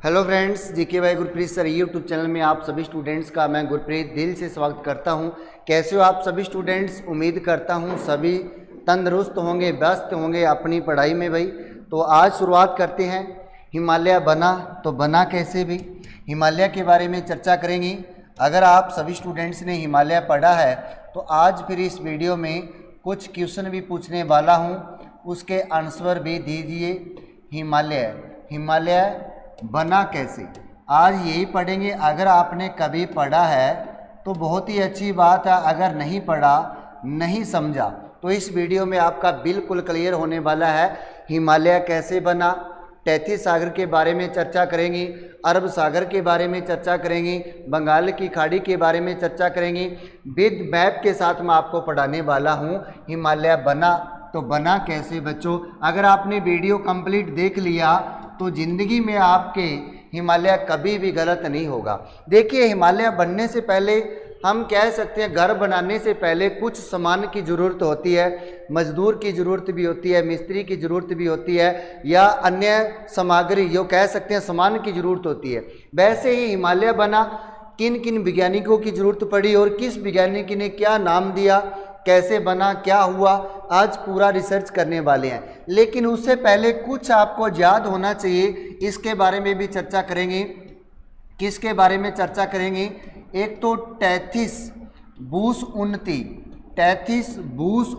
Hello friends, GK by Gurpreet sir YouTube channel में आप सभी स्टूडेंट्स का मैं गुरप्रीत दिल से स्वागत करता हूं। कैसे हो आप सभी स्टूडेंट्स? उम्मीद करता हूं सभी तंदुरुस्त होंगे, व्यस्त होंगे अपनी पढ़ाई में भाई। तो आज शुरुआत करते हैं। हिमालय बना तो बना कैसे भी, हिमालय के बारे में चर्चा करेंगे। अगर आप सभी स्टूडेंट्स ने हिमालय पढ़ा है तो आज फिर इस वीडियो में कुछ क्वेश्चन भी पूछने वाला हूँ, उसके आंसर भी दीजिए। हिमालय बना कैसे, आज यही पढ़ेंगे। अगर आपने कभी पढ़ा है तो बहुत ही अच्छी बात है, अगर नहीं पढ़ा, नहीं समझा तो इस वीडियो में आपका बिल्कुल क्लियर होने वाला है। हिमालय कैसे बना, तैतीस सागर के बारे में चर्चा करेंगे, अरब सागर के बारे में चर्चा करेंगे, बंगाल की खाड़ी के बारे में चर्चा करेंगे। विद मैप के साथ मैं आपको पढ़ाने वाला हूँ हिमालय बना तो बना कैसे। बच्चों, अगर आपने वीडियो कंप्लीट देख लिया तो ज़िंदगी में आपके हिमालय कभी भी गलत नहीं होगा। देखिए, हिमालय बनने से पहले हम कह सकते हैं, घर बनाने से पहले कुछ सामान की ज़रूरत होती है, मजदूर की ज़रूरत भी होती है, मिस्त्री की ज़रूरत भी होती है, या अन्य सामग्री जो कह सकते हैं सामान की ज़रूरत होती है। वैसे ही हिमालय बना, किन किन वैज्ञानिकों की ज़रूरत पड़ी और किस वैज्ञानिक ने क्या नाम दिया, कैसे बना, क्या हुआ, आज पूरा रिसर्च करने वाले हैं। लेकिन उससे पहले कुछ आपको याद होना चाहिए, इसके बारे में भी चर्चा करेंगे। किसके बारे में चर्चा करेंगे? एक तो तैतीस भूस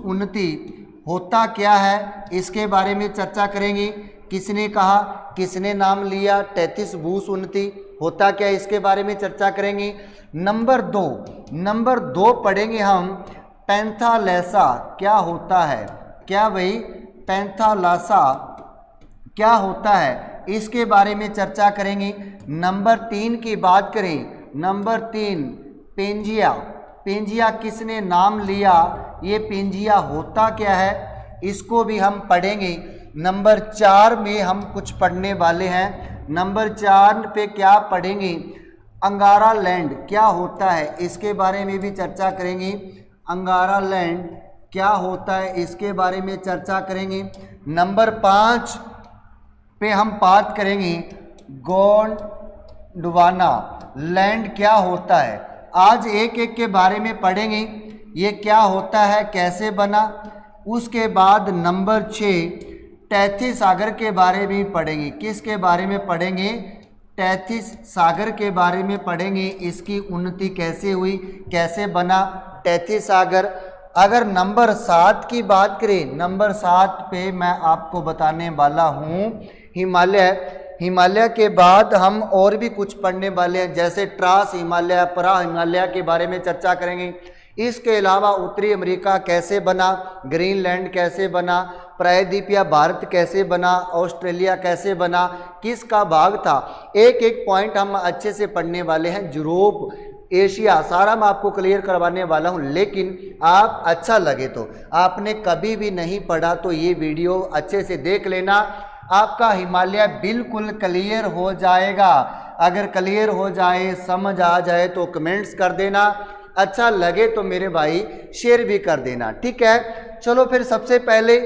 उन्नति होता क्या है, इसके बारे में चर्चा करेंगे। किसने कहा, किसने नाम लिया, तैतीस भूस उन्नति होता क्या, इसके बारे में चर्चा करेंगे। नंबर दो पढ़ेंगे हम, पैंथालैसा क्या होता है। क्या भाई, पैंथालैसा क्या होता है, इसके बारे में चर्चा करेंगे। नंबर 3 की बात करें, नंबर 3 पेंजिया किसने नाम लिया, ये पेंजिया होता क्या है, इसको भी हम पढ़ेंगे। नंबर 4 में हम कुछ पढ़ने वाले हैं। नंबर 4 पे क्या पढ़ेंगे, अंगारा लैंड क्या होता है, इसके बारे में भी चर्चा करेंगे। अंगारा लैंड क्या होता है, इसके बारे में चर्चा करेंगे। नंबर 5 पे हम बात करेंगे, गोंडवाना लैंड क्या होता है। आज एक एक के बारे में पढ़ेंगे, ये क्या होता है, कैसे बना। उसके बाद नंबर 6 तैतीस सागर के बारे में पढ़ेंगे। किसके बारे में पढ़ेंगे? तैतीस सागर के बारे में पढ़ेंगे। इसकी उन्नति कैसे हुई, कैसे बना तैतीस सागर। अगर नंबर 7 की बात करें, नंबर 7 पे मैं आपको बताने वाला हूँ हिमालय के बाद हम और भी कुछ पढ़ने वाले हैं, जैसे ट्रांस हिमालय, परा हिमालय के बारे में चर्चा करेंगे। इसके अलावा उत्तरी अमेरिका कैसे बना, ग्रीनलैंड कैसे बना, प्रायद्वीपीय भारत कैसे बना, ऑस्ट्रेलिया कैसे बना, किसका भाग था, एक एक पॉइंट हम अच्छे से पढ़ने वाले हैं। यूरोप, एशिया, सारा मैं आपको क्लियर करवाने वाला हूं। लेकिन आप अच्छा लगे तो, आपने कभी भी नहीं पढ़ा तो ये वीडियो अच्छे से देख लेना, आपका हिमालय बिल्कुल क्लियर हो जाएगा। अगर क्लियर हो जाए, समझ आ जाए तो कमेंट्स कर देना, अच्छा लगे तो मेरे भाई शेयर भी कर देना, ठीक है। चलो फिर सबसे पहले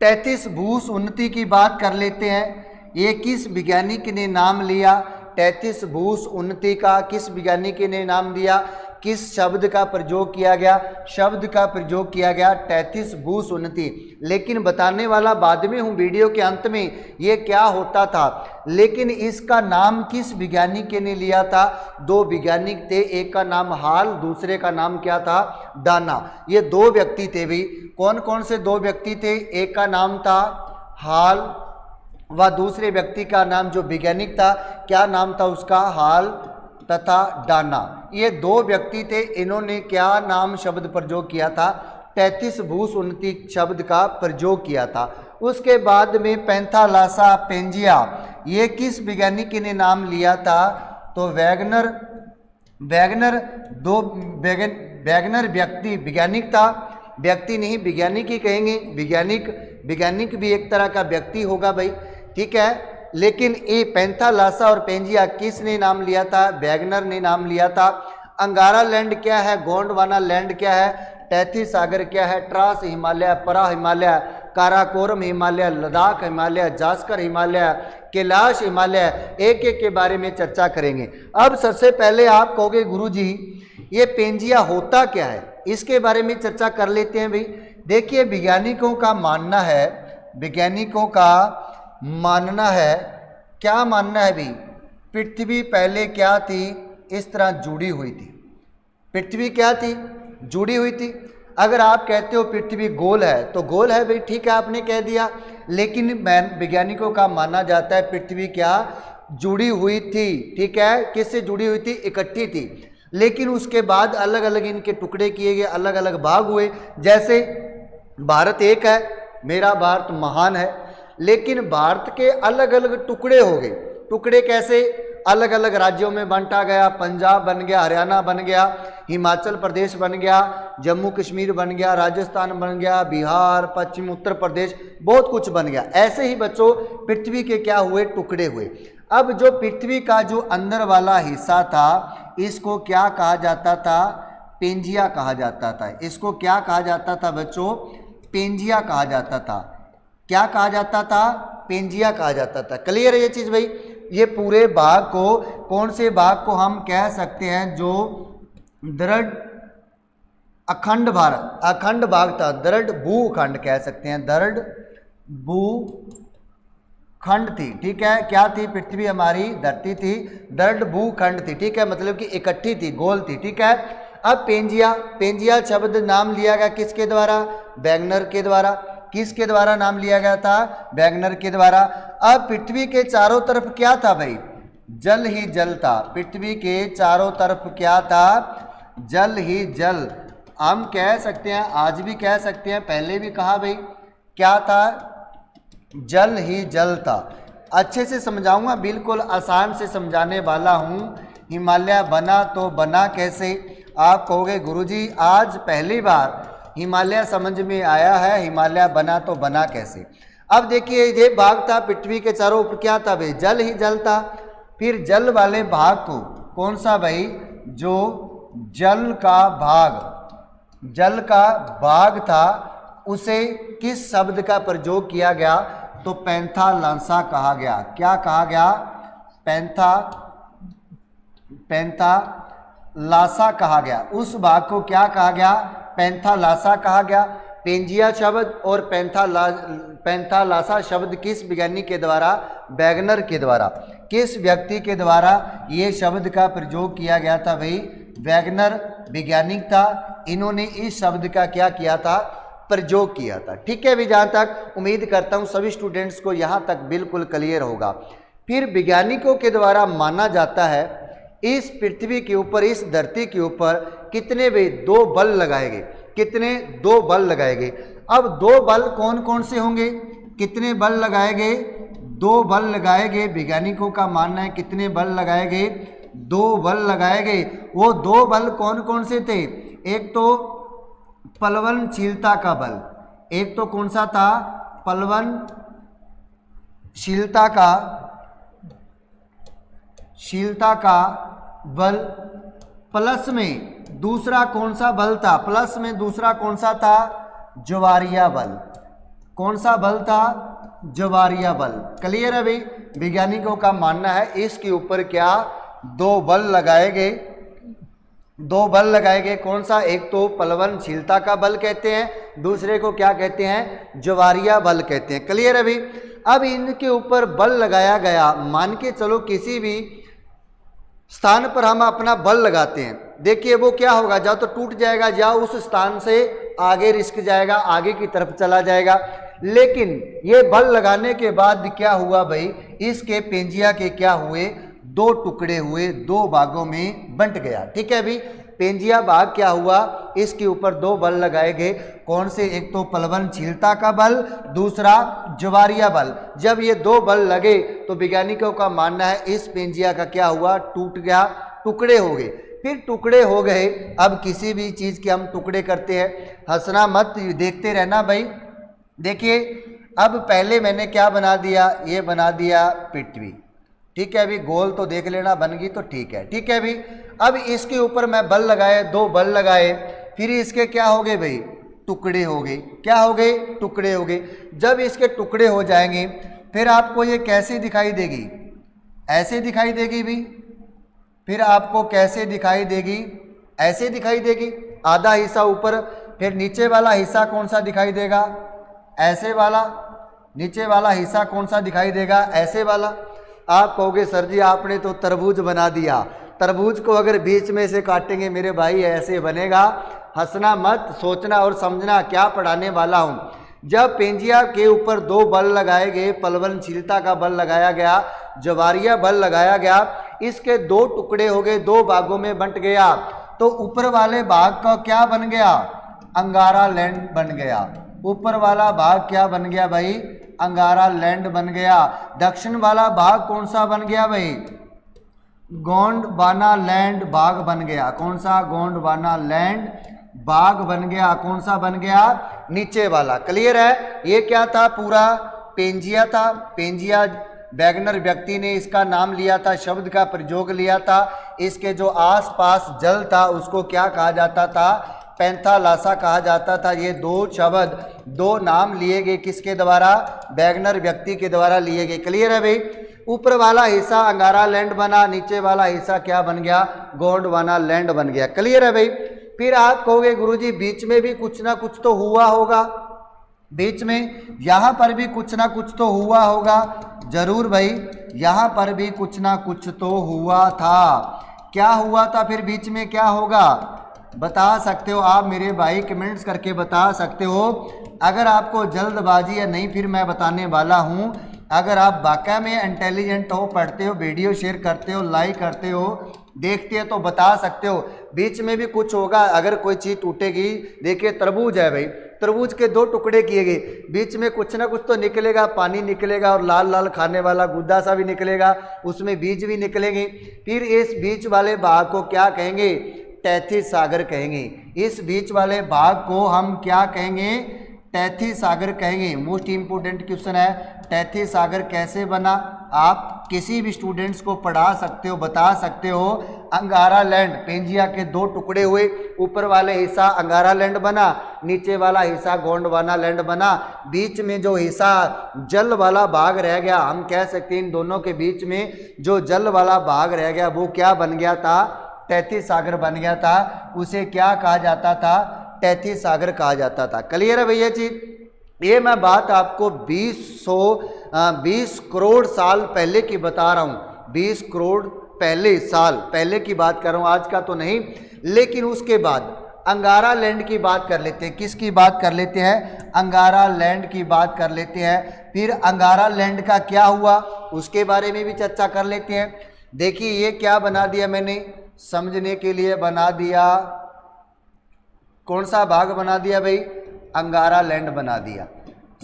तैतीस भूस उन्नति की बात कर लेते हैं। ये किस वैज्ञानिक ने नाम लिया, तैतीस भूस उन्नति का किस वैज्ञानिक ने नाम दिया, किस शब्द का प्रयोग किया गया, शब्द का प्रयोग किया गया तैतीस भूस उन्नति। लेकिन बताने वाला बाद में हूँ, वीडियो के अंत में, ये क्या होता था। लेकिन इसका नाम किस वैज्ञानिक ने लिया था? दो वैज्ञानिक थे, एक का नाम हाल, दूसरे का नाम क्या था, दाना। ये दो व्यक्ति थे भी। कौन कौन से दो व्यक्ति थे? एक का नाम था हाल व दूसरे व्यक्ति का नाम जो वैज्ञानिक था, क्या नाम था उसका, हाल तथा डाना। ये दो व्यक्ति थे, इन्होंने क्या नाम शब्द प्रयोग किया था, तैतीस भूस उन्नति शब्द का प्रयोग किया था। उसके बाद में पैंथालैसा पेंजिया, ये किस वैज्ञानिक ने नाम लिया था? तो वैगनर व्यक्ति, वैज्ञानिक था, व्यक्ति नहीं वैज्ञानिक ही कहेंगे। वैज्ञानिक भी एक तरह का व्यक्ति होगा भाई, ठीक है। लेकिन ये पैंथालैसा और पेंजिया किसने नाम लिया था? वैगनर ने नाम लिया था। अंगारा लैंड क्या है, गोंडवाना लैंड क्या है, तैतीस सागर क्या है, ट्रांस हिमालय, परा हिमालय, काराकोरम हिमालय, लद्दाख हिमालय, जास्कर हिमालय, कैलाश हिमालय, एक एक के बारे में चर्चा करेंगे। अब सबसे पहले आप कहोगे गुरुजी ये पेंजिया होता क्या है, इसके बारे में चर्चा कर लेते हैं भाई। देखिए वैज्ञानिकों का मानना है, वैज्ञानिकों का मानना है, क्या मानना है भाई, पृथ्वी पहले क्या थी, इस तरह जुड़ी हुई थी। पृथ्वी क्या थी, जुड़ी हुई थी। अगर आप कहते हो पृथ्वी गोल है तो गोल है भाई, ठीक है आपने कह दिया, लेकिन वैज्ञानिकों का माना जाता है पृथ्वी क्या जुड़ी हुई थी, ठीक है, किससे जुड़ी हुई थी, इकट्ठी थी, लेकिन उसके बाद अलग अलग इनके टुकड़े किए गए, अलग अलग भाग हुए। जैसे भारत एक है, मेरा भारत महान है, लेकिन भारत के अलग अलग टुकड़े हो गए। टुकड़े कैसे, अलग अलग राज्यों में बांटा गया, पंजाब बन गया, हरियाणा बन गया, हिमाचल प्रदेश बन गया, जम्मू कश्मीर बन गया, राजस्थान बन गया, बिहार, पश्चिम उत्तर प्रदेश, बहुत कुछ बन गया। ऐसे ही बच्चों पृथ्वी के क्या हुए, टुकड़े हुए। अब जो पृथ्वी का जो अंदर वाला हिस्सा था इसको क्या कहा जाता था, पेंजिया कहा जाता था। इसको क्या कहा जाता था बच्चों, पेंजिया कहा जाता था। क्या कहा जाता था, पेंजिया कहा जाता था। क्लियर है ये चीज भाई। ये पूरे भाग को, कौन से भाग को हम कह सकते हैं, जो दृढ़ अखंड भारत, अखंड भाग था, दृढ़ भूखंड कह सकते हैं, दृढ़ भूखंड थी, ठीक है। क्या थी, पृथ्वी हमारी धरती थी, दृढ़ भूखंड थी, ठीक है, मतलब कि इकट्ठी थी, गोल थी, ठीक है। अब पेंजिया, पेंजिया शब्द नाम लिया गया किसके द्वारा, वैगनर के द्वारा। किसके द्वारा नाम लिया गया था, वैगनर के द्वारा। अब पृथ्वी के चारों तरफ क्या था भाई, जल ही जल था। पृथ्वी के चारों तरफ क्या था, जल ही जल। हम कह सकते हैं, आज भी कह सकते हैं, पहले भी कहा भाई, क्या था, जल ही जल था। अच्छे से समझाऊंगा, बिल्कुल आसान से समझाने वाला हूं। हिमालय बना तो बना कैसे, आप कहोगे गुरुजी आज पहली बार हिमालय समझ में आया है, हिमालय बना तो बना कैसे। अब देखिए ये भाग था पृथ्वी के चारों ओर, क्या था भाई, जल ही जल था। फिर जल वाले भाग को, कौन सा भाई, जो जल का भाग, जल का भाग था, उसे किस शब्द का प्रयोग किया गया, तो पैंथालासा कहा गया। क्या कहा गया, पैंथालासा कहा गया। उस भाग को क्या कहा गया, पैंथालासा कहा गया। पेंजिया शब्द और पैंथालासा शब्द किस वैज्ञानिक के द्वारा, वैगनर के द्वारा। किस व्यक्ति के द्वारा ये शब्द का प्रयोग किया गया था भाई, वैगनर वैज्ञानिक था। इन्होंने इस शब्द का क्या किया था, प्रयोग किया था, ठीक है भी। जहाँ तक उम्मीद करता हूँ सभी स्टूडेंट्स को यहाँ तक बिल्कुल क्लियर होगा। फिर वैज्ञानिकों के द्वारा माना जाता है इस पृथ्वी के ऊपर, इस धरती के ऊपर कितने भी दो बल लगाए गए, कितने, दो बल लगाए गए। अब दो बल कौन कौन से होंगे, कितने बल लगाए गए, दो बल लगाए गए। वैज्ञानिकों का मानना है कितने बल लगाए गए, दो बल लगाए गए। वो दो बल कौन कौन से थे, एक तो प्लवनशीलता का बल, एक तो कौन सा था, प्लवनशीलता का बल। प्लस में दूसरा कौन सा बल था, प्लस में दूसरा कौन सा था, ज्वारीय बल। कौन सा बल था, ज्वारीय बल। क्लियर है भाई। वैज्ञानिकों का मानना है इसके ऊपर क्या, दो बल लगाए गए, दो बल लगाए गए। कौन सा, एक तो प्लवनशीलता का बल कहते हैं, दूसरे को क्या कहते हैं, ज्वारीय बल कहते हैं। क्लियर है भाई। अब इनके ऊपर बल लगाया गया, मान के चलो किसी भी स्थान पर हम अपना बल लगाते हैं, देखिए वो क्या होगा, या तो टूट जाएगा या उस स्थान से आगे रिस्क जाएगा, आगे की तरफ चला जाएगा। लेकिन ये बल लगाने के बाद क्या हुआ भाई, इसके पेंजिया के क्या हुए, दो टुकड़े हुए, दो भागों में बंट गया, ठीक है भाई। पेंजिया भाग क्या हुआ, इसके ऊपर दो बल लगाए गए। कौन से, एक तो प्लवनशीलता का बल, दूसरा ज्वारीय बल। जब ये दो बल लगे तो वैज्ञानिकों का मानना है इस पेंजिया का क्या हुआ, टूट गया, टुकड़े हो गए। फिर टुकड़े हो गए, अब किसी भी चीज़ के हम टुकड़े करते हैं, हंसना मत, देखते रहना भाई। देखिए अब पहले मैंने क्या बना दिया, ये बना दिया पृथ्वी, ठीक है अभी, गोल तो देख लेना बन गई तो ठीक है, ठीक है अभी। अब इसके ऊपर मैं बल लगाए, दो बल लगाए, फिर इसके क्या हो गए भाई, टुकड़े हो गए। क्या हो गए? टुकड़े हो गए। जब इसके टुकड़े हो जाएंगे फिर आपको ये कैसे दिखाई देगी? ऐसे दिखाई देगी भी। फिर आपको कैसे दिखाई देगी? ऐसे दिखाई देगी, आधा हिस्सा ऊपर। फिर नीचे वाला हिस्सा कौन सा दिखाई देगा? ऐसे वाला। नीचे वाला हिस्सा कौन सा दिखाई देगा? ऐसे वाला। आप कहोगे सर जी आपने तो तरबूज बना दिया। तरबूज को अगर बीच में से काटेंगे मेरे भाई ऐसे बनेगा। हंसना मत, सोचना और समझना क्या पढ़ाने वाला हूँ। जब पेंजिया के ऊपर दो बल लगाए गए, पलवनशीलता का बल लगाया गया, जवारिया बल लगाया गया, इसके दो टुकड़े हो गए, दो भागों में बंट गया, तो ऊपर वाले भाग का क्या बन गया? अंगारा लैंड बन गया। ऊपर वाला भाग क्या बन गया भाई? अंगारा लैंड बन गया। दक्षिण वाला भाग कौन सा बन गया भाई? गोंडवाना लैंड भाग बन गया। कौन सा? गोंडवाना लैंड भाग बन गया। कौन सा बन गया? नीचे वाला। क्लियर है? ये क्या था? पूरा पेंजिया था। पेंजिया वैगनर व्यक्ति ने इसका नाम लिया था, शब्द का प्रयोग लिया था। इसके जो आसपास जल था उसको क्या कहा जाता था? पैंथालासा कहा जाता था। ये दो शब्द, दो नाम लिए गए किसके द्वारा? वैगनर व्यक्ति के द्वारा लिए गए। क्लियर है भाई? ऊपर वाला हिस्सा अंगारा लैंड बना, नीचे वाला हिस्सा क्या बन गया? गोंडवाना लैंड बन गया। क्लियर है भाई? फिर आप कहोगे गुरुजी बीच में भी कुछ ना कुछ तो हुआ होगा। बीच में यहाँ पर भी कुछ ना कुछ तो हुआ होगा। जरूर भाई, यहाँ पर भी कुछ ना कुछ तो हुआ था। क्या हुआ था? फिर बीच में क्या होगा? बता सकते हो आप मेरे भाई, कमेंट्स करके बता सकते हो। अगर आपको जल्दबाजी या नहीं फिर मैं बताने वाला हूँ। अगर आप वाकई में इंटेलिजेंट हो, पढ़ते हो, वीडियो शेयर करते हो, लाइक करते हो, देखते हो तो बता सकते हो। बीच में भी कुछ होगा। अगर कोई चीज़ टूटेगी, देखिए तरबूज है भाई, तरबूज के दो टुकड़े किए गए, बीच में कुछ ना कुछ तो निकलेगा, पानी निकलेगा और लाल लाल खाने वाला गुद्दा सा भी निकलेगा, उसमें बीज भी निकलेंगे। फिर इस बीच वाले भाग को क्या कहेंगे? तैथी सागर कहेंगे। इस बीच वाले भाग को हम क्या कहेंगे? तैथी सागर कहेंगे। मोस्ट इंपोर्टेंट क्वेश्चन है, तैथी सागर कैसे बना? आप किसी भी स्टूडेंट्स को पढ़ा सकते हो, बता सकते हो। अंगारा लैंड, पेंजिया के दो टुकड़े हुए, ऊपर वाले हिस्सा अंगारा लैंड बना, नीचे वाला हिस्सा गोंडवाना लैंड बना। बीच में जो हिस्सा जल वाला भाग रह गया, हम कह सकते हैं इन दोनों के बीच में जो जल वाला भाग रह गया वो क्या बन गया था? तैथी सागर बन गया था। उसे क्या कहा जाता था? तैथी सागर कहा जाता था। क्लियर है भैया चीज? ये मैं बात आपको 20 करोड़ साल पहले की बता रहा हूँ। 20 करोड़ साल पहले की बात कर रहा हूँ, आज का तो नहीं। लेकिन उसके बाद अंगारा लैंड की बात कर लेते हैं। किसकी बात कर लेते हैं? अंगारा लैंड की बात कर लेते हैं। फिर अंगारा लैंड का क्या हुआ उसके बारे में भी चर्चा कर लेते हैं। देखिए ये क्या बना दिया मैंने, समझने के लिए बना दिया। कौन सा भाग बना दिया भाई? अंगारा लैंड बना दिया।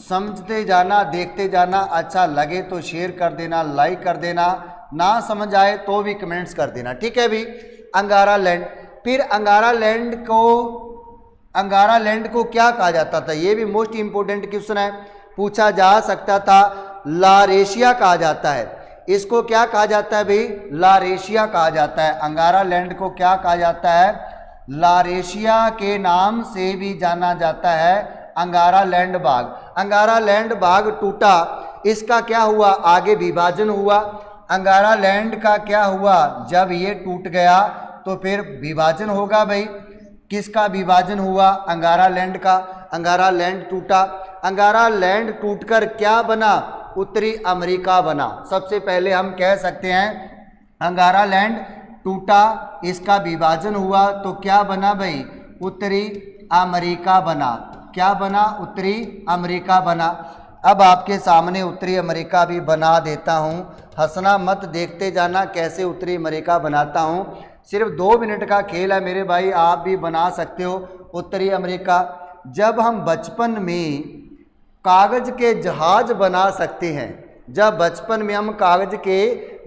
समझते जाना, देखते जाना। अच्छा लगे तो शेयर कर देना, लाइक कर देना, ना समझ आए तो भी कमेंट्स कर देना। ठीक है भाई? अंगारा लैंड। फिर अंगारा लैंड को क्या कहा जाता था? ये भी मोस्ट इंपोर्टेंट क्वेश्चन है, पूछा जा सकता था। लारेशिया कहा जाता है। इसको क्या कहा जाता है भाई? लारेशिया कहा जाता है। अंगारा लैंड को क्या कहा जाता है? लारेशिया के नाम से भी जाना जाता है। अंगारा लैंड बाग। अंगारा लैंड बाग टूटा, इसका क्या हुआ? आगे विभाजन हुआ। अंगारा लैंड का क्या हुआ? जब ये टूट गया तो फिर विभाजन होगा भाई। किसका विभाजन हुआ? अंगारा लैंड का। अंगारा लैंड टूटा। अंगारा लैंड टूटकर क्या बना? उत्तरी अमेरिका बना। सबसे पहले हम कह सकते हैं अंगारा लैंड टूटा, इसका विभाजन हुआ तो क्या बना भाई? उत्तरी अमेरिका बना। क्या बना? उत्तरी अमेरिका बना। अब आपके सामने उत्तरी अमेरिका भी बना देता हूँ। हंसना मत, देखते जाना कैसे उत्तरी अमेरिका बनाता हूँ। सिर्फ 2 मिनट का खेल है मेरे भाई, आप भी बना सकते हो उत्तरी अमेरिका। जब हम बचपन में कागज़ के जहाज बना सकते हैं, जब बचपन में हम कागज़ के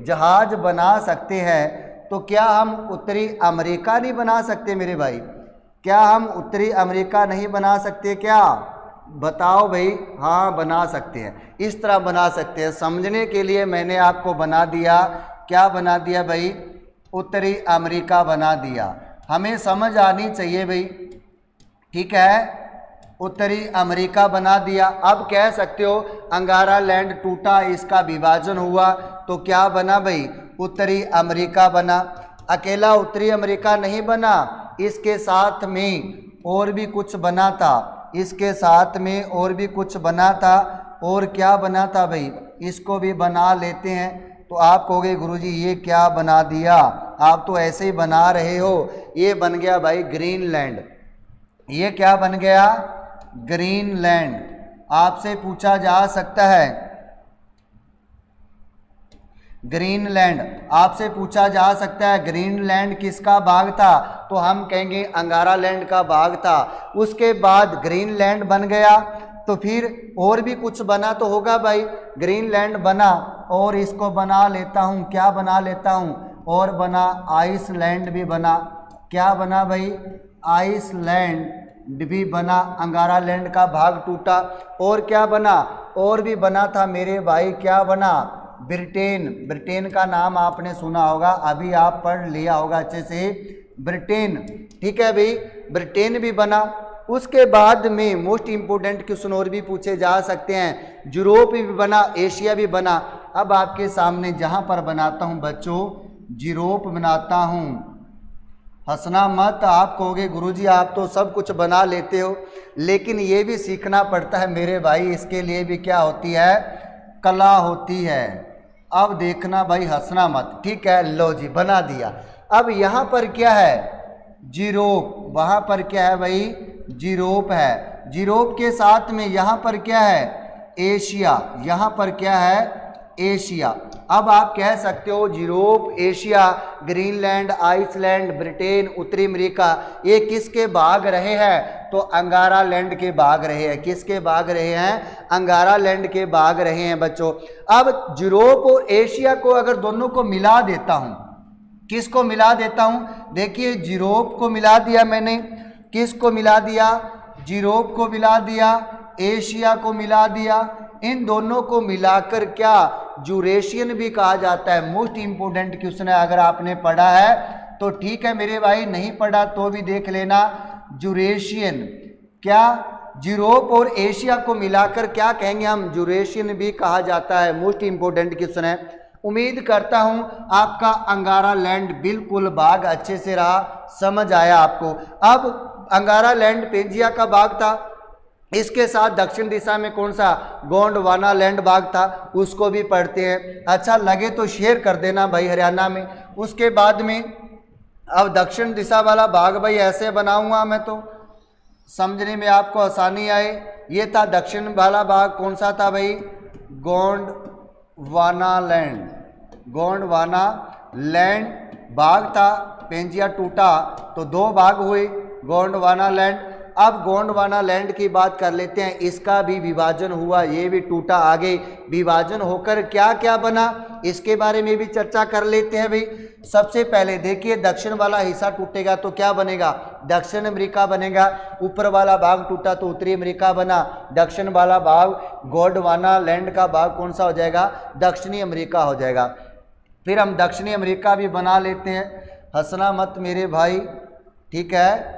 जहाज बना सकते हैं तो क्या हम उत्तरी अमेरिका नहीं बना सकते मेरे भाई? क्या हम उत्तरी अमेरिका नहीं बना सकते क्या? बताओ भाई। हाँ बना सकते हैं, इस तरह बना सकते हैं। समझने के लिए मैंने आपको बना दिया। क्या बना दिया भाई? उत्तरी अमेरिका बना दिया। हमें समझ आनी चाहिए भाई। ठीक है? उत्तरी अमेरिका बना दिया। अब कह सकते हो अंगारा लैंड टूटा, इसका विभाजन हुआ, तो क्या बना भाई, उत्तरी अमेरिका बना। अकेला उत्तरी अमेरिका नहीं बना, इसके साथ में और भी कुछ बना था, इसके साथ में और भी कुछ बना था। और क्या बना था भाई, इसको भी बना लेते हैं। तो आप कहोगे गुरुजी ये क्या बना दिया, आप तो ऐसे ही बना रहे हो। ये बन गया भाई ग्रीनलैंड। ये क्या बन गया, ग्रीनलैंड। आपसे पूछा जा सकता है ग्रीनलैंड, आपसे पूछा जा सकता है ग्रीनलैंड किसका भाग था, तो हम कहेंगे अंगारा लैंड का भाग था। उसके बाद ग्रीनलैंड बन गया, तो फिर और भी कुछ बना तो होगा भाई। ग्रीनलैंड बना और इसको बना लेता हूँ, क्या बना लेता हूँ, और बना आइसलैंड भी बना। क्या बना भाई, आइसलैंड भी बना। अंगारा लैंड का भाग टूटा। और क्या बना, और भी बना था मेरे भाई, क्या बना, ब्रिटेन। ब्रिटेन का नाम आपने सुना होगा, अभी आप पढ़ लिया होगा अच्छे से, ब्रिटेन। ठीक है भाई, ब्रिटेन भी बना। उसके बाद में मोस्ट इंपोर्टेंट क्वेश्चन और भी पूछे जा सकते हैं, यूरोप भी बना, एशिया भी बना। अब आपके सामने जहां पर बनाता हूं बच्चों, यूरोप बनाता हूं, हंसना मत, आप कहोगे गुरुजी आप तो सब कुछ बना लेते हो, लेकिन ये भी सीखना पड़ता है मेरे भाई, इसके लिए भी क्या होती है, कला होती है। अब देखना भाई, हंसना मत, ठीक है। लो जी बना दिया। अब यहाँ पर क्या है, यूरोप, वहाँ पर क्या है भाई, यूरोप है। यूरोप के साथ में यहाँ पर क्या है, एशिया। यहाँ पर क्या है, एशिया। अब आप कह सकते हो Europe, Asia, Greenland, Iceland, Britain, उत्तरी अमेरिका, ये किसके भाग रहे हैं, तो अंगारा लैंड के भाग रहे हैं। किसके भाग रहे हैं, अंगारा लैंड के भाग रहे हैं बच्चों। अब यूरोप और एशिया को अगर दोनों को मिला देता हूं, किसको मिला देता हूं, देखिए यूरोप को मिला दिया मैंने, किसको मिला दिया, यूरोप को मिला दिया, एशिया को मिला दिया। इन दोनों को मिलाकर क्या यूरेशियन भी कहा जाता है। मोस्ट इंपोर्टेंट क्वेश्चन है, अगर आपने पढ़ा है तो ठीक है मेरे भाई, नहीं पढ़ा तो भी देख लेना। यूरेशियन, क्या यूरोप और एशिया को मिलाकर क्या कहेंगे हम, यूरेशियन भी कहा जाता है। मोस्ट इंपोर्टेंट क्वेश्चन है। उम्मीद करता हूं आपका अंगारा लैंड बिल्कुल भाग अच्छे से रहा, समझ आया आपको। अब अंगारा लैंड पेंजिया का भाग था, इसके साथ दक्षिण दिशा में कौन सा, गोंडवाना लैंड भाग था, उसको भी पढ़ते हैं। अच्छा लगे तो शेयर कर देना भाई, हरियाणा में। उसके बाद में अब दक्षिण दिशा वाला भाग भाई ऐसे बनाऊंगा मैं, तो समझने में आपको आसानी आए। ये था दक्षिण वाला भाग, कौन सा था भाई, गोंडवाना लैंड। गोंडवाना लैंड भाग था, पेंजिया टूटा तो दो भाग हुए, गोंडवाना लैंड। अब गोंडवाना लैंड की बात कर लेते हैं, इसका भी विभाजन हुआ, ये भी टूटा। आगे विभाजन होकर क्या क्या बना, इसके बारे में भी चर्चा कर लेते हैं भाई। सबसे पहले देखिए, दक्षिण वाला हिस्सा टूटेगा तो क्या बनेगा, दक्षिण अमेरिका बनेगा। ऊपर वाला भाग टूटा तो उत्तरी अमेरिका बना। दक्षिण वाला भाग, गोंडवाना लैंड का भाग कौन सा हो जाएगा, दक्षिणी अमेरिका हो जाएगा। फिर हम दक्षिणी अमेरिका भी बना लेते हैं, हंसना मत मेरे भाई, ठीक है।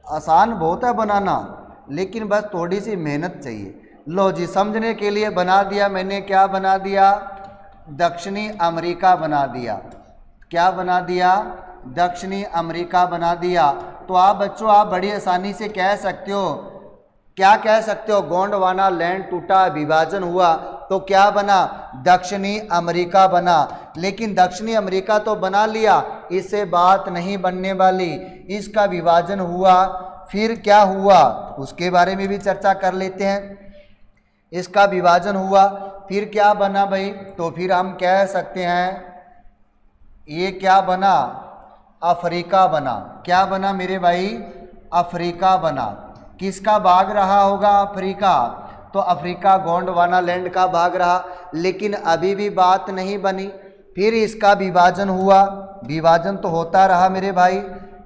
आसान बहुत है बनाना, लेकिन बस थोड़ी सी मेहनत चाहिए। लो जी, समझने के लिए बना दिया मैंने, क्या बना दिया, दक्षिणी अमेरिका बना दिया। क्या बना दिया, दक्षिणी अमेरिका बना दिया। तो आप बच्चों, आप बड़ी आसानी से कह सकते हो, क्या कह सकते हो, गोंडवाना लैंड टूटा, विभाजन हुआ तो क्या बना, दक्षिणी अमेरिका बना। लेकिन दक्षिणी अमेरिका तो बना लिया, इससे बात नहीं बनने वाली, इसका विभाजन हुआ। फिर क्या हुआ, उसके बारे में भी चर्चा कर लेते हैं। इसका विभाजन हुआ, फिर क्या बना भाई, तो फिर हम कह सकते हैं ये क्या बना, अफ्रीका बना। क्या बना मेरे भाई, अफ्रीका बना। किसका भाग रहा होगा, अफ्रीका, तो अफ्रीका गोंडवाना लैंड का भाग रहा। लेकिन अभी भी बात नहीं बनी, फिर इसका विभाजन हुआ, विभाजन तो होता रहा मेरे भाई।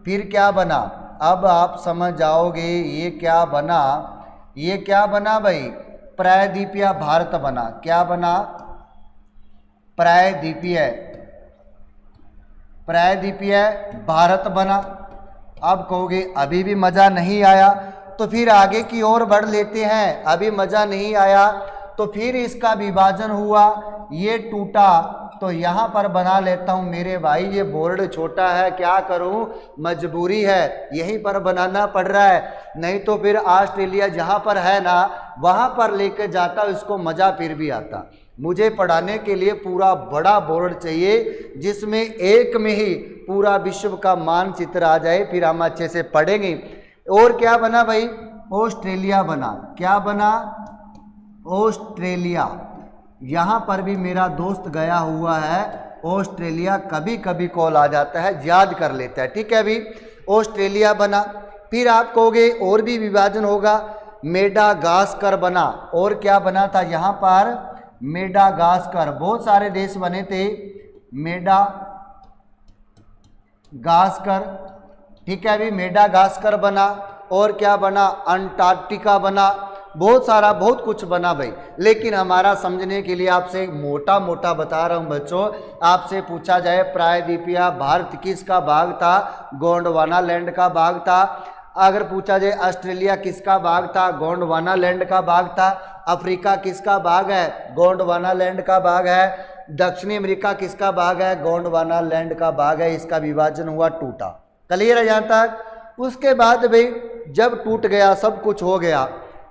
फिर क्या बना, अब आप समझ जाओगे ये क्या बना। ये क्या बना भाई, प्रायद्वीपीय भारत बना। क्या बना, प्रायद्वीपीय, प्रायद्वीपीय भारत बना। अब कहोगे अभी भी मजा नहीं आया, तो फिर आगे की ओर बढ़ लेते हैं। अभी मज़ा नहीं आया तो फिर इसका विभाजन हुआ, ये टूटा तो यहाँ पर बना लेता हूँ। मेरे भाई ये बोर्ड छोटा है, क्या करूँ, मजबूरी है, यहीं पर बनाना पड़ रहा है, नहीं तो फिर ऑस्ट्रेलिया जहाँ पर है ना वहाँ पर लेकर जाता, इसको मज़ा फिर भी आता। मुझे पढ़ाने के लिए पूरा बड़ा बोर्ड चाहिए जिसमें एक में ही पूरा विश्व का मानचित्र आ जाए, फिर हम अच्छे से पढ़ेंगे। और क्या बना भाई, ऑस्ट्रेलिया बना। क्या बना, ऑस्ट्रेलिया। यहाँ पर भी मेरा दोस्त गया हुआ है ऑस्ट्रेलिया, कभी कभी कॉल आ जाता है, याद कर लेता है, ठीक है अभी। ऑस्ट्रेलिया बना। फिर आप कहोगे और भी विभाजन होगा, मेडागास्कर बना। और क्या बना था यहाँ पर, मेडागास्कर। बहुत सारे देश बने थे, मेडागास्कर, ठीक है अभी, मेडागास्कर बना। और क्या बना, अंटार्कटिका बना। बहुत सारा बहुत कुछ बना भाई, लेकिन हमारा समझने के लिए आपसे मोटा मोटा बता रहा हूँ बच्चों। आपसे पूछा जाए प्रायद्वीपीय भारत किसका भाग था, गोंडवाना लैंड का भाग था। अगर पूछा जाए ऑस्ट्रेलिया किसका भाग था, गोंडवाना लैंड का भाग था। अफ्रीका किसका भाग है, गोंडवाना लैंड का भाग है। दक्षिणी अमेरिका किसका भाग है, गोंडवाना लैंड का भाग है। इसका विभाजन हुआ, टूटा। क्लियर है यहाँ तक। उसके बाद भाई जब टूट गया, सब कुछ हो गया,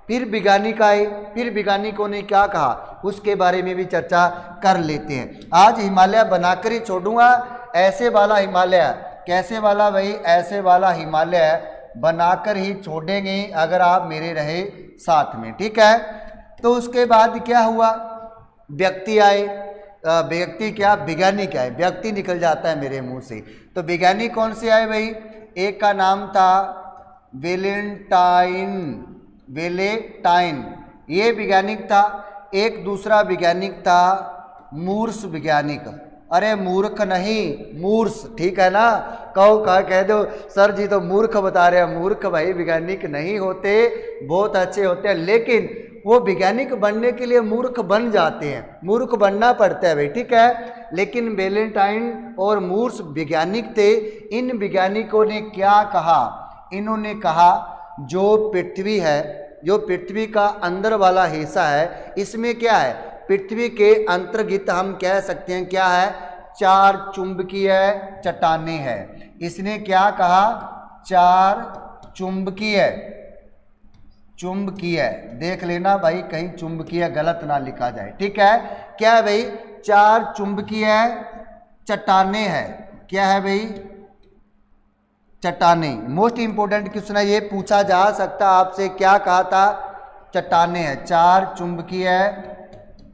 फिर वैज्ञानिक आए। फिर वैज्ञानिकों ने क्या कहा उसके बारे में भी चर्चा कर लेते हैं। आज हिमालय बनाकर ही छोड़ूंगा, ऐसे वाला हिमालय। कैसे वाला भाई, ऐसे वाला हिमालय बनाकर ही छोड़ेंगे अगर आप मेरे रहे साथ में, ठीक है। तो उसके बाद क्या हुआ, व्यक्ति आए। व्यक्ति क्या, वैज्ञानिक आए। व्यक्ति निकल जाता है मेरे मुंह से। तो वैज्ञानिक कौन से आए भाई, एक का नाम था वेलेंटाइन, ये वैज्ञानिक था। एक दूसरा वैज्ञानिक था मूर्स वैज्ञानिक। अरे मूर्ख नहीं, मूर्स, ठीक है ना। कह दो सर जी तो मूर्ख बता रहे हैं। मूर्ख भाई वैज्ञानिक नहीं होते, बहुत अच्छे होते हैं, लेकिन वो वैज्ञानिक बनने के लिए मूर्ख बन जाते हैं, मूर्ख बनना पड़ता है भाई, ठीक है। लेकिन वेलेंटाइन और मूर्स वैज्ञानिक थे। इन वैज्ञानिकों ने क्या कहा, इन्होंने कहा जो पृथ्वी है, जो पृथ्वी का अंदर वाला हिस्सा है, इसमें क्या है, पृथ्वी के अंतर्गत हम कह सकते हैं क्या है, 4 चुंबकीय चट्टानें हैं। इसने क्या कहा, 4 चुंबकीय, देख लेना भाई कहीं चुंबकीय गलत ना लिखा जाए, ठीक है। क्या है भाई, 4 चुंबकीय चट्टानें हैं। क्या है भाई, चट्टानें। मोस्ट इंपोर्टेंट क्वेश्चन है ये, पूछा जा सकता आपसे, क्या कहा था, चट्टानें हैं, 4 चुंबकीय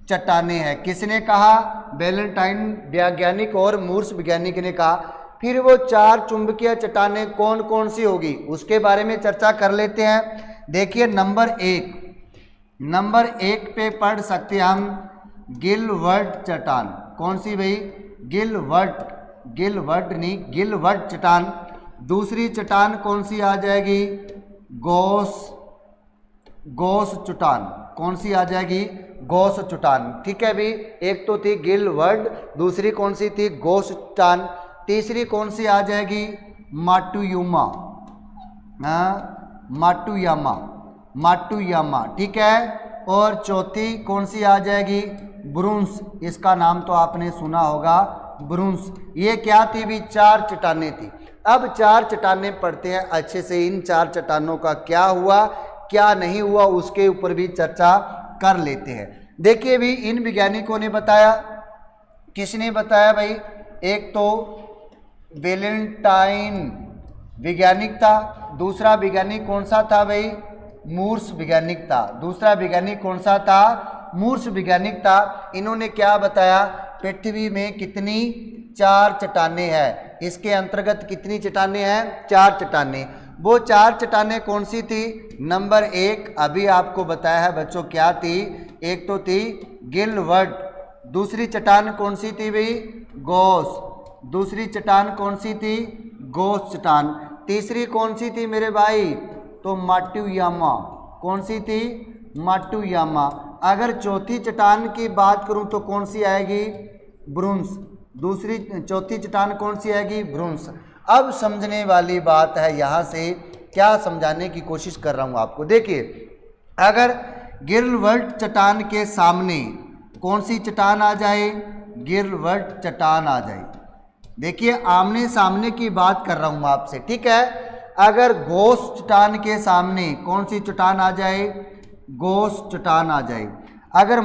चट्टानें हैं। किसने कहा, वेलेंटाइन वैज्ञानिक और मूर्स वैज्ञानिक ने कहा। फिर वो 4 चुंबकीय चट्टानें कौन कौन सी होगी उसके बारे में चर्चा कर लेते हैं। देखिए नंबर 1 पे पढ़ सकते हैं हम गिलवर्ट चट्टान। कौन सी भाई, गिलवर्ट चट्टान। दूसरी चट्टान कौन सी आ जाएगी, गोस चट्टान। कौन सी आ जाएगी, गोस चट्टान, ठीक है भी। एक तो थी गिलवर्ट, दूसरी कौन सी थी, गोस चट्टान। तीसरी कौन सी आ जाएगी, माटुयामा, ठीक है। और चौथी कौन सी आ जाएगी, ब्रुंस। इसका नाम तो आपने सुना होगा, ब्रुंस। ये क्या थी भी, 4 चट्टानें थी। अब 4 चट्टानें पढ़ते हैं अच्छे से। इन 4 चट्टानों का क्या हुआ क्या नहीं हुआ उसके ऊपर भी चर्चा कर लेते हैं। देखिए भी इन वैज्ञानिकों ने बताया, किसने बताया भाई, एक तो वेलेंटाइन वैज्ञानिक था। दूसरा वैज्ञानिक कौन सा था भाई, मूर्स वैज्ञानिक था। दूसरा वैज्ञानिक कौन सा था, मूर्स वैज्ञानिक था। इन्होंने क्या बताया, पृथ्वी में कितनी, 4 चट्टानें हैं। इसके अंतर्गत कितनी चट्टानें हैं, 4 चट्टानें। वो 4 चट्टानें कौन सी थी, नंबर 1 अभी आपको बताया है बच्चों क्या थी, एक तो थी गिलवर्ट। दूसरी चट्टान कौन सी थी भाई, गोस। दूसरी चट्टान कौन सी थी, गोस चट्टान। तीसरी कौन सी थी मेरे भाई, तो माटुयामा। कौन सी थी, माटुयामा। अगर चौथी चट्टान की बात करूं तो कौन सी आएगी, ब्रुंस। चौथी चट्टान कौन सी आएगी, ब्रुंस। अब समझने वाली बात है यहाँ से, क्या समझाने की कोशिश कर रहा हूँ आपको। देखिए, अगर गिरवट चट्टान के सामने कौन सी चट्टान आ जाए, गिरवट चट्टान आ जाए। देखिए, आमने सामने की बात कर रहा हूँ आपसे, ठीक है। अगर घोष चट्टान के सामने कौन सी चट्टान आ जाए, घोष चट्टान आ जाए। अगर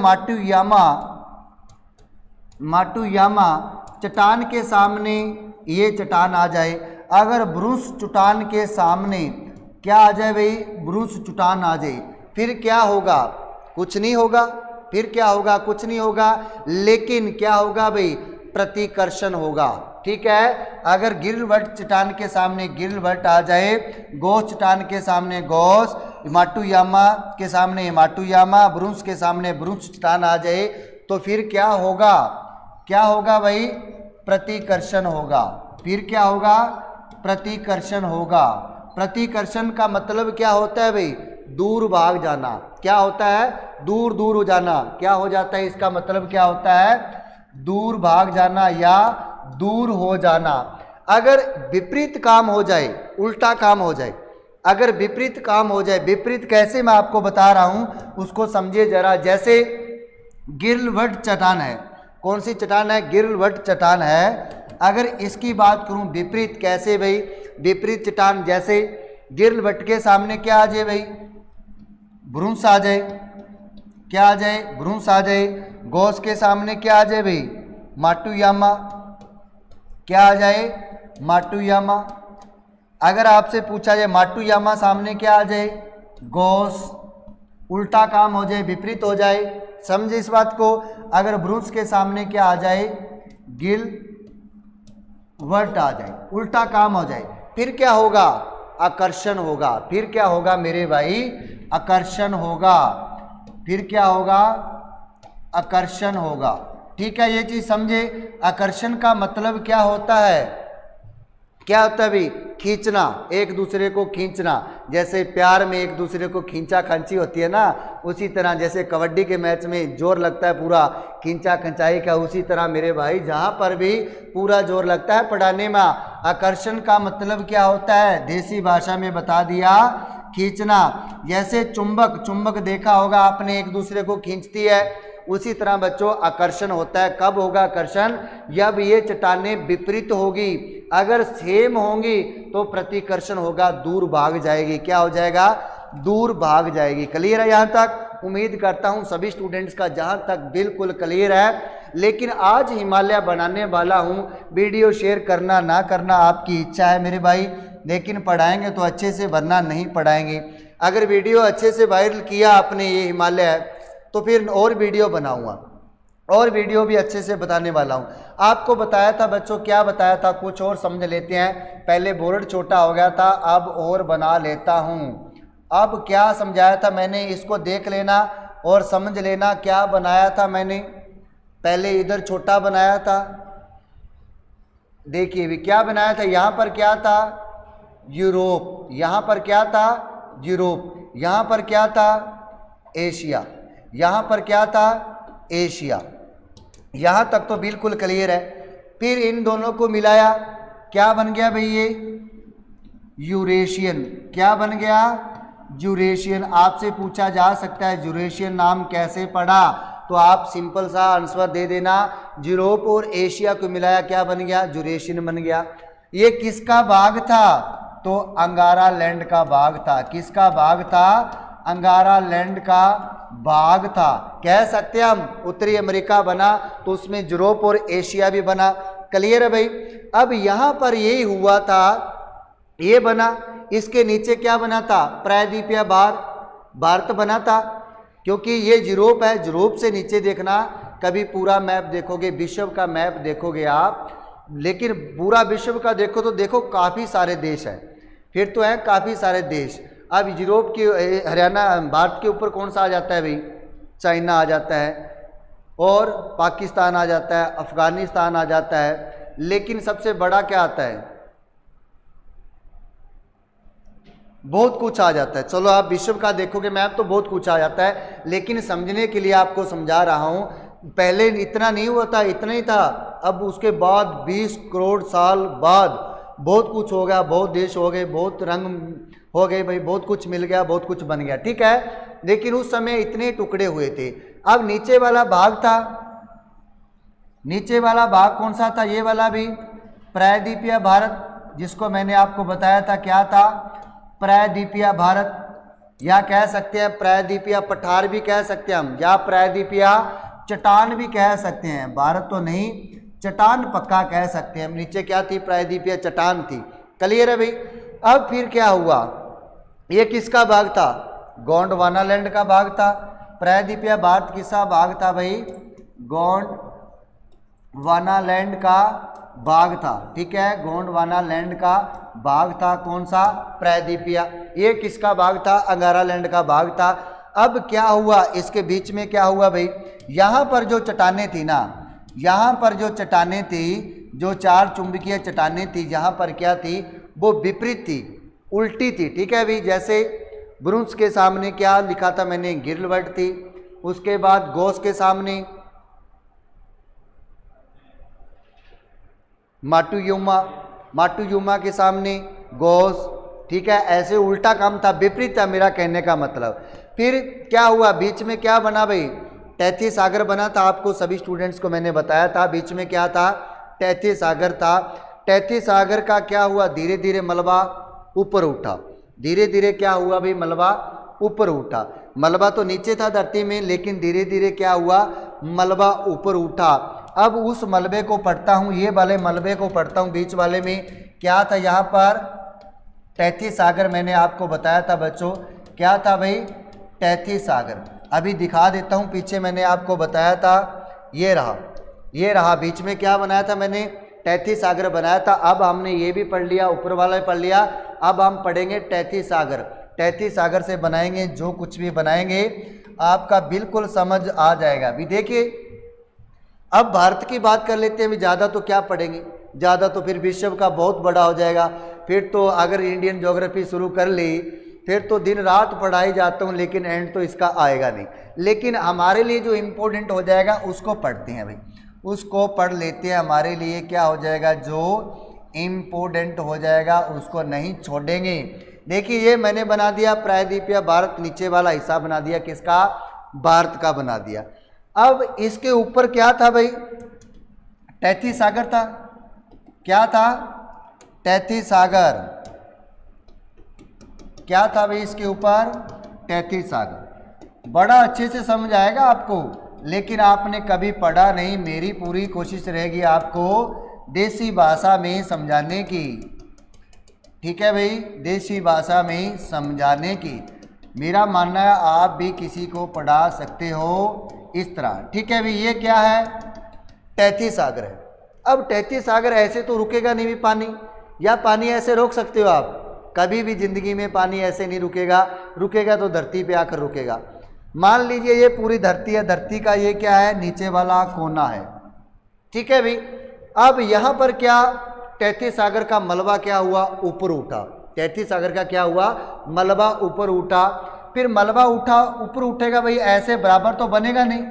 माटुयामा चट्टान के सामने ये चट्टान आ जाए। अगर ब्रुस चट्टान के सामने क्या आ जाए भाई, ब्रुस चट्टान आ जाए, फिर क्या होगा, कुछ नहीं होगा। फिर क्या होगा, कुछ नहीं होगा। लेकिन क्या होगा भाई, प्रतिकर्षण होगा, ठीक है। अगर गिरवट चट्टान के सामने गिरवट आ जाए, घोष चट्टान के सामने घोष, माटुयामा के सामने माटुयामा, ब्रुस के सामने ब्रुस चट्टान आ जाए, तो फिर क्या होगा, क्या होगा भाई, प्रतिकर्षण होगा। फिर क्या होगा, प्रतिकर्षण होगा। प्रतिकर्षण का मतलब क्या होता है भाई, दूर भाग जाना। क्या होता है, दूर दूर हो जाना। क्या हो जाता है, इसका मतलब क्या होता है, दूर भाग जाना या दूर हो जाना। अगर विपरीत काम हो जाए, उल्टा काम हो जाए, अगर विपरीत काम हो जाए, विपरीत कैसे मैं आपको बता रहा हूं, उसको समझिए जरा। जैसे गिरवट चट्टान है, कौन सी चट्टान है, गिरवट चट्टान है। अगर इसकी बात करूं विपरीत, कैसे भाई, विपरीत चट्टान, जैसे गिरवट के सामने क्या आ जाए भाई, ब्रुस आ जाए। क्या आ जाए, ब्रुस आ जाए। घोष के सामने क्या आ जाए भाई, माटुयामा। क्या आ जाए, माटुयामा। अगर आपसे पूछा जाए माटुयामा सामने क्या आ जाए, घोष, उल्टा काम हो जाए, विपरीत हो जाए। समझे इस बात को। अगर ब्रुस के सामने क्या आ जाए, गिरवट आ जाए, उल्टा काम हो जाए, फिर क्या होगा, आकर्षण होगा। फिर क्या होगा मेरे भाई, आकर्षण होगा। फिर क्या होगा, आकर्षण होगा, ठीक है। ये चीज समझे। आकर्षण का मतलब क्या होता है, क्या होता है भाई, खींचना, एक दूसरे को खींचना। जैसे प्यार में एक दूसरे को खींचा खींची होती है ना, उसी तरह जैसे कबड्डी के मैच में जोर लगता है पूरा खींचा खिंचाई का, उसी तरह मेरे भाई जहाँ पर भी पूरा जोर लगता है पढ़ाने में। आकर्षण का मतलब क्या होता है, देसी भाषा में बता दिया, खींचना। जैसे चुंबक, चुंबक देखा होगा आपने, एक दूसरे को खींचती है, उसी तरह बच्चों आकर्षण होता है। कब होगा आकर्षण, जब ये चट्टानें विपरीत होगी। अगर सेम होंगी तो प्रतिकर्षण होगा, दूर भाग जाएगी। क्या हो जाएगा, दूर भाग जाएगी। क्लियर है यहाँ तक। उम्मीद करता हूँ सभी स्टूडेंट्स का जहाँ तक बिल्कुल क्लियर है। लेकिन आज हिमालय बनाने वाला हूँ, वीडियो शेयर करना ना करना आपकी इच्छा है मेरे भाई, लेकिन पढ़ाएंगे तो अच्छे से, वरना नहीं पढ़ाएंगे। अगर वीडियो अच्छे से वायरल किया आपने ये हिमालय, तो फिर और वीडियो बनाऊंगा, और वीडियो भी अच्छे से बताने वाला हूं। आपको बताया था बच्चों, क्या बताया था, कुछ और समझ लेते हैं। पहले बोर्ड छोटा हो गया था, अब और बना लेता हूं। अब क्या समझाया था मैंने, इसको देख लेना और समझ लेना क्या बनाया था मैंने। पहले इधर छोटा बनाया था, देखिए भी क्या बनाया था। यहां पर क्या था, यूरोप। यहां पर क्या था, यूरोप। यहां पर क्या था, एशिया। यहां पर क्या था, एशिया। यहां तक तो बिल्कुल क्लियर है। फिर इन दोनों को मिलाया, क्या बन गया भाई, ये यूरेशियन। क्या बन गया, यूरेशियन। आपसे पूछा जा सकता है यूरेशियन नाम कैसे पड़ा, तो आप सिंपल सा आंसर दे देना, यूरोप और एशिया को मिलाया क्या बन गया, यूरेशियन बन गया। ये किसका भाग था, तो अंगारा लैंड का भाग था। किसका भाग था, अंगारा लैंड का भाग था। कह सकते हैं हम उत्तरी अमेरिका बना तो उसमें यूरोप और एशिया भी बना। क्लियर है भाई। अब यहां पर यही हुआ था, ये बना, इसके नीचे क्या बना था, प्रायद्वीपीय भारत बना था। क्योंकि ये यूरोप है, यूरोप से नीचे देखना, कभी पूरा मैप देखोगे, विश्व का मैप देखोगे आप, लेकिन पूरा विश्व का देखो तो देखो काफ़ी सारे देश हैं, फिर तो हैं काफ़ी सारे देश। अब यूरोप की, हरियाणा, भारत के ऊपर कौन सा आ जाता है भाई, चाइना आ जाता है, और पाकिस्तान आ जाता है, अफगानिस्तान आ जाता है, लेकिन सबसे बड़ा क्या आता है, बहुत कुछ आ जाता है। चलो आप विश्व का देखोगे मैप तो बहुत कुछ आ जाता है, लेकिन समझने के लिए आपको समझा रहा हूँ। पहले इतना नहीं हुआ था, इतना ही था। अब उसके बाद 20 करोड़ साल बाद बहुत कुछ हो गया, बहुत देश हो गए, बहुत रंग हो गई भाई, बहुत कुछ मिल गया, बहुत कुछ बन गया, ठीक है। लेकिन उस समय इतने टुकड़े हुए थे। अब नीचे वाला भाग था, नीचे वाला भाग कौन सा था, ये वाला भी प्रायद्वीपीय भारत, जिसको मैंने आपको बताया था क्या था, प्रायद्वीपीय भारत, या कह सकते हैं प्रायद्वीपीय पठार भी कह सकते हैं हम, या प्रायद्वीपीय चट्टान भी कह सकते हैं, भारत तो नहीं, चट्टान पक्का कह सकते हैं हम। नीचे क्या थी, प्रायद्वीपीय चट्टान थी। क्लियर है भाई। अब फिर क्या हुआ, ये किसका भाग था, गोंडवानालैंड का भाग था। प्रायद्वीपीय भारत किसका भाग था भाई, गोंडवानालैंड का भाग था, ठीक है, गोंडवानालैंड का भाग था। कौन सा, प्रायद्वीपीय। ये किसका भाग था, अंगारालैंड का भाग था। अब क्या हुआ, इसके बीच में क्या हुआ भाई, यहाँ पर जो चट्टानें थी ना, यहाँ पर जो चट्टानें थी, जो चार चुंबकीय चट्टानें थी, यहाँ पर क्या थी, वो विपरीत थी, उल्टी थी, ठीक है भाई। जैसे ब्रुंस के सामने क्या लिखा था मैंने, गिरलवर्ट थी। उसके बाद गोस के सामने माटुयुमा, माटुयुमा के सामने गोस, ठीक है। ऐसे उल्टा काम था, विपरीत था मेरा कहने का मतलब। फिर क्या हुआ, बीच में क्या बना भाई, टैथी सागर बना था। आपको सभी स्टूडेंट्स को मैंने बताया था, बीच में क्या था, टैथी सागर था। टैथी सागर का क्या हुआ, धीरे धीरे मलबा ऊपर उठा, धीरे धीरे क्या हुआ भाई, मलबा ऊपर उठा। मलबा तो नीचे था धरती में, लेकिन धीरे धीरे क्या हुआ, मलबा ऊपर उठा। अब उस मलबे को पढ़ता हूँ, ये वाले मलबे को पढ़ता हूँ। बीच वाले में क्या था, यहाँ पर टैथी सागर मैंने आपको बताया था बच्चों, क्या था भाई, टैथी सागर। अभी दिखा देता हूँ, पीछे मैंने आपको बताया था, ये रहा, ये रहा, बीच में क्या बनाया था मैंने, टैथी सागर बनाया था। अब हमने ये भी पढ़ लिया, ऊपर वाला भी पढ़ लिया, अब हम पढ़ेंगे टैथी सागर। टैथी सागर से बनाएंगे, जो कुछ भी बनाएंगे आपका बिल्कुल समझ आ जाएगा। अभी देखिए, अब भारत की बात कर लेते हैं। अभी ज़्यादा तो क्या पढ़ेंगे, ज़्यादा तो फिर विश्व का बहुत बड़ा हो जाएगा। फिर तो अगर इंडियन ज्योग्राफी शुरू कर ली, फिर तो दिन रात पढ़ाई जाता हूँ, लेकिन एंड तो इसका आएगा नहीं। लेकिन हमारे लिए जो इम्पोर्टेंट हो जाएगा उसको पढ़ते हैं भाई, उसको पढ़ लेते हैं। हमारे लिए क्या हो जाएगा, जो इम्पोर्टेंट हो जाएगा उसको नहीं छोड़ेंगे। देखिए, ये मैंने बना दिया प्रायद्वीपीय भारत, नीचे वाला हिस्सा बना दिया किसका, भारत का बना दिया। अब इसके ऊपर क्या था भाई, टैथी सागर था। क्या था, टैथी सागर, क्या था भाई इसके ऊपर, टैथी सागर। बड़ा अच्छे से समझ आएगा आपको, लेकिन आपने कभी पढ़ा नहीं। मेरी पूरी कोशिश रहेगी आपको देसी भाषा में समझाने की, ठीक है भाई, देसी भाषा में समझाने की। मेरा मानना है आप भी किसी को पढ़ा सकते हो इस तरह, ठीक है भाई। ये क्या है, टैथी सागर है। अब टैथी सागर ऐसे तो रुकेगा नहीं भी पानी, या पानी ऐसे रोक सकते हो आप, कभी भी जिंदगी में पानी ऐसे नहीं रुकेगा। रुकेगा तो धरती पे आकर रुकेगा। मान लीजिए ये पूरी धरती है, धरती का ये क्या है, नीचे वाला कोना है, ठीक है भाई। अब यहाँ पर क्या, टैथी सागर का मलबा क्या हुआ, ऊपर उठा। टैथी सागर का क्या हुआ, मलबा ऊपर उठा। फिर मलबा उठा, ऊपर उठेगा भाई, ऐसे बराबर तो बनेगा नहीं,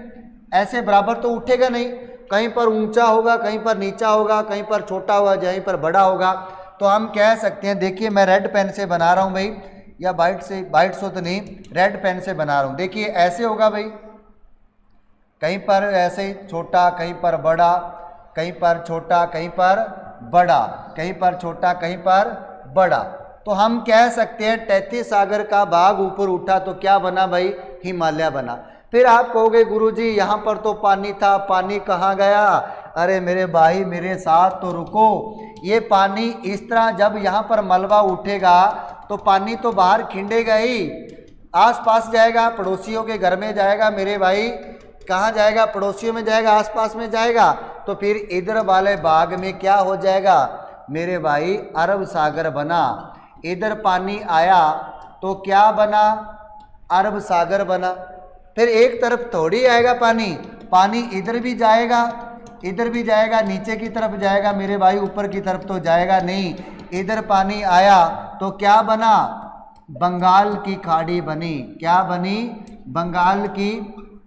ऐसे बराबर तो उठेगा नहीं, कहीं पर ऊंचा होगा, कहीं पर नीचा होगा, कहीं पर छोटा होगा, कहीं पर बड़ा होगा। तो हम कह सकते हैं, देखिए मैं रेड पेन से बना रहा हूँ भाई, या वाइट से, वाइट से तो नहीं, रेड पेन से बना रहा हूँ। देखिए ऐसे होगा भाई, कहीं पर ऐसे छोटा, कहीं पर बड़ा, कहीं पर छोटा, कहीं पर बड़ा, कहीं पर छोटा, कहीं पर बड़ा। तो हम कह सकते हैं टैथी सागर का भाग ऊपर उठा तो क्या बना भाई, हिमालय बना। फिर आप कहोगे गुरुजी यहाँ पर तो पानी था, पानी कहाँ गया? अरे मेरे भाई मेरे साथ तो रुको। ये पानी इस तरह जब यहाँ पर मलबा उठेगा तो पानी तो बाहर खिंडेगा ही, आसपास जाएगा, पड़ोसियों के घर में जाएगा मेरे भाई, कहाँ जाएगा, पड़ोसियों में जाएगा, आसपास में जाएगा। तो फिर इधर वाले भाग में क्या हो जाएगा मेरे भाई, अरब सागर बना। इधर पानी आया तो क्या बना, अरब सागर बना। फिर एक तरफ थोड़ी आएगा पानी, पानी इधर भी जाएगा, इधर भी जाएगा, नीचे की तरफ जाएगा मेरे भाई, ऊपर की तरफ तो जाएगा नहीं। इधर पानी आया तो क्या बना, बंगाल की खाड़ी बनी। क्या बनी, बंगाल की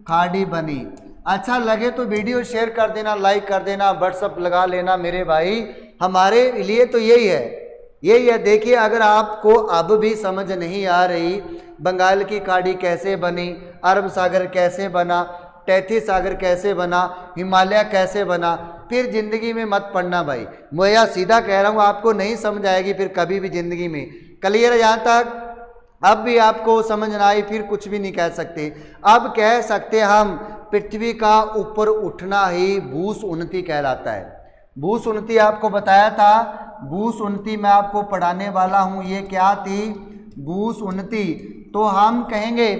खाड़ी बनी। अच्छा लगे तो वीडियो शेयर कर देना, लाइक कर देना, व्हाट्सअप लगा लेना मेरे भाई। हमारे लिए तो यही है, ये देखिए, अगर आपको अब भी समझ नहीं आ रही बंगाल की खाड़ी कैसे बनी, अरब सागर कैसे बना, तैतीस सागर कैसे बना, हिमालय कैसे बना, फिर जिंदगी में मत पढ़ना भाई। मैं सीधा कह रहा हूँ, आपको नहीं समझ आएगी फिर कभी भी जिंदगी में। क्लियर है यहाँ तक? अब भी आपको समझ ना आई फिर कुछ भी नहीं कह सकते। अब कह सकते हम पृथ्वी का ऊपर उठना ही भूस उन्नति कहलाता है। भूस उन्नति आपको बताया था, भूस उन्नति मैं आपको पढ़ाने वाला हूँ। ये क्या थी? भूस उन्नति। तो हम कहेंगे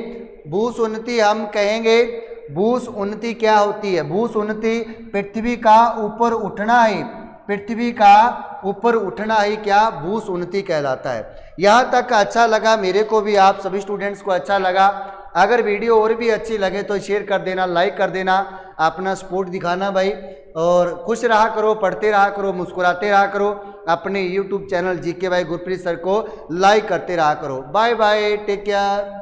भूस उन्नति, हम कहेंगे भूस उन्नति क्या होती है? भूस उन्नति पृथ्वी का ऊपर उठना ही, पृथ्वी का ऊपर उठना ही क्या? भूस उन्नति कहलाता है। यहाँ तक अच्छा लगा मेरे को भी, आप सभी स्टूडेंट्स को अच्छा लगा। अगर वीडियो और भी अच्छी लगे तो शेयर कर देना, लाइक कर देना, अपना सपोर्ट दिखाना भाई। और खुश रहा करो, पढ़ते रहा करो, मुस्कुराते रहा करो। अपने YouTube channel GK by Gurpreet sir को लाइक करते रहा करो। Bye bye, take care.